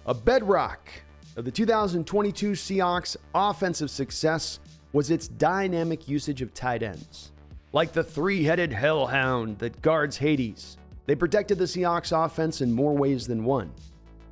A bedrock of the 2022 Seahawks offensive success was its dynamic usage of tight ends. Like the three-headed hellhound that guards Hades, they protected the Seahawks offense in more ways than one.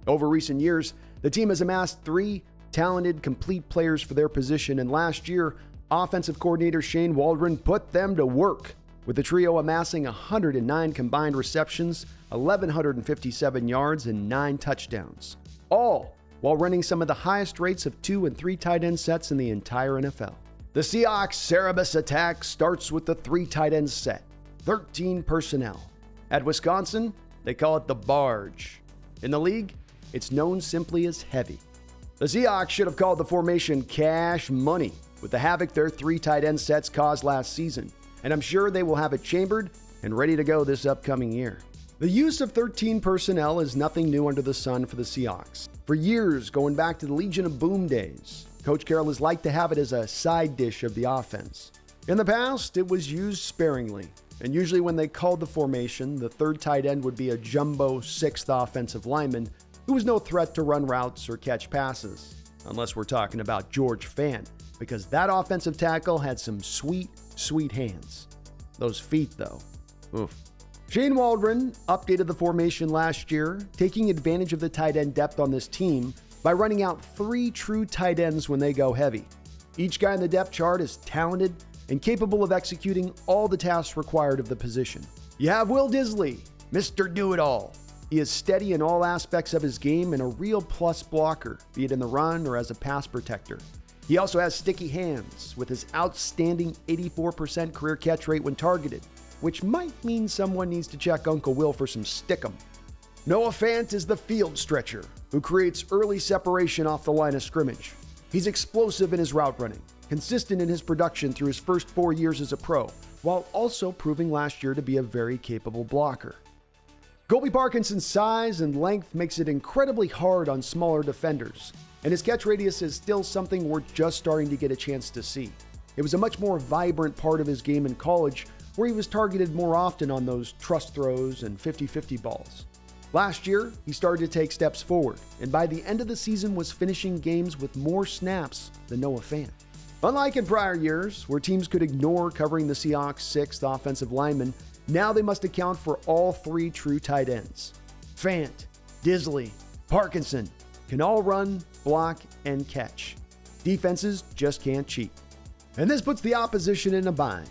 Over recent years, the team has amassed three talented, complete players for their position, and last year, offensive coordinator Shane Waldron put them to work, with the trio amassing 109 combined receptions, 1,157 yards, and 9 touchdowns, all while running some of the highest rates of 2 and 3 tight end sets in the entire NFL. The Seahawks Cerberus attack starts with the 3 tight end set, 13 personnel. At Wisconsin, they call it the barge. In the league, it's known simply as heavy. The Seahawks should have called the formation cash money with the havoc their 3 tight end sets caused last season, and I'm sure they will have it chambered and ready to go this upcoming year. The use of 13 personnel is nothing new under the sun for the Seahawks. For years, going back to the Legion of Boom days, Coach Carroll has liked to have it as a side dish of the offense. In the past, it was used sparingly, and usually when they called the formation, the 3rd tight end would be a jumbo 6th offensive lineman who was no threat to run routes or catch passes, unless we're talking about George Fant, because that offensive tackle had some sweet, sweet hands. Those feet, though. Oof. Shane Waldron updated the formation last year, taking advantage of the tight end depth on this team by running out 3 true tight ends when they go heavy. Each guy in the depth chart is talented and capable of executing all the tasks required of the position. You have Will Disley, Mr. Do-It-All. He is steady in all aspects of his game and a real plus blocker, be it in the run or as a pass protector. He also has sticky hands with his outstanding 84% career catch rate when targeted, which might mean someone needs to check Uncle Will for some stickum. Noah Fant is the field stretcher who creates early separation off the line of scrimmage. He's explosive in his route running, consistent in his production through his first 4 years as a pro, while also proving last year to be a very capable blocker. Colby Parkinson's size and length makes it incredibly hard on smaller defenders, and his catch radius is still something we're just starting to get a chance to see. It was a much more vibrant part of his game in college, where he was targeted more often on those trust throws and 50-50 balls. Last year, he started to take steps forward, and by the end of the season was finishing games with more snaps than Noah Fant. Unlike in prior years, where teams could ignore covering the Seahawks' 6th offensive lineman, now they must account for all 3 true tight ends. Fant, Disley, Parkinson can all run, block, and catch. Defenses just can't cheat. And this puts the opposition in a bind.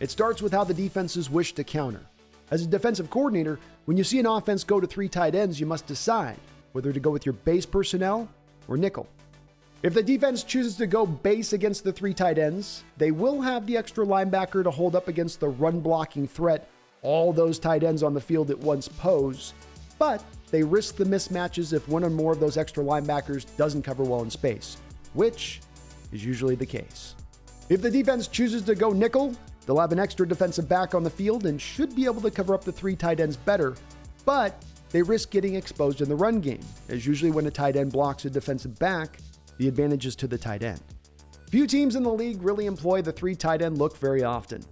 It starts with how the defenses wish to counter. As a defensive coordinator, when you see an offense go to 3 tight ends, you must decide whether to go with your base personnel or nickel. If the defense chooses to go base against the 3 tight ends, they will have the extra linebacker to hold up against the run-blocking threat all those tight ends on the field at once pose, but they risk the mismatches if one or more of those extra linebackers doesn't cover well in space, which is usually the case. If the defense chooses to go nickel, they'll have an extra defensive back on the field and should be able to cover up the 3 tight ends better, but they risk getting exposed in the run game, as usually when a tight end blocks a defensive back, the advantage is to the tight end. Few teams in the league really employ the 3 tight end look very often.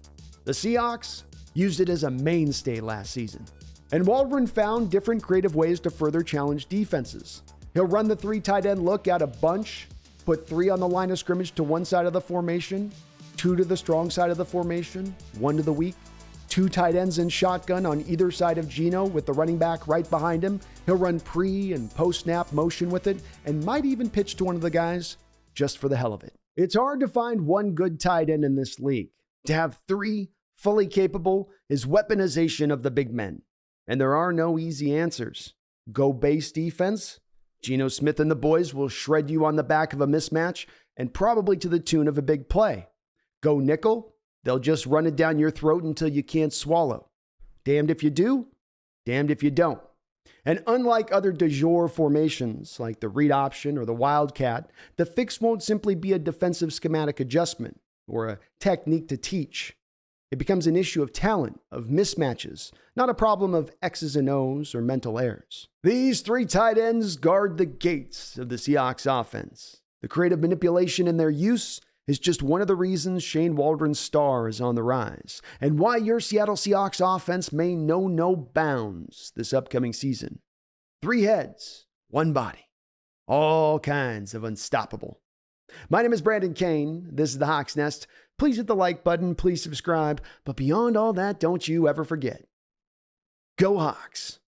The Seahawks used it as a mainstay last season, and Waldron found different creative ways to further challenge defenses. He'll run the 3 tight end look out a bunch, put 3 on the line of scrimmage to one side of the formation, 2 to the strong side of the formation, 1 to the weak, 2 tight ends in shotgun on either side of Geno with the running back right behind him. He'll run pre and post-snap motion with it and might even pitch to one of the guys just for the hell of it. It's hard to find one good tight end in this league. To have 3 fully capable is weaponization of the big men. And there are no easy answers. Go base defense. Geno Smith and the boys will shred you on the back of a mismatch and probably to the tune of a big play. Go nickel. They'll just run it down your throat until you can't swallow. Damned if you do, damned if you don't. And unlike other de jour formations like the read option or the wildcat, the fix won't simply be a defensive schematic adjustment or a technique to teach. It becomes an issue of talent, of mismatches, not a problem of X's and O's or mental errors. These 3 tight ends guard the gates of the Seahawks offense. The creative manipulation in their use is just one of the reasons Shane Waldron's star is on the rise, and why your Seattle Seahawks offense may know no bounds this upcoming season. 3 heads, 1 body. All kinds of unstoppable. My name is Brandon Kane. This is the Hawks Nest. Please hit the like button. Please subscribe. But beyond all that, don't you ever forget. Go Hawks.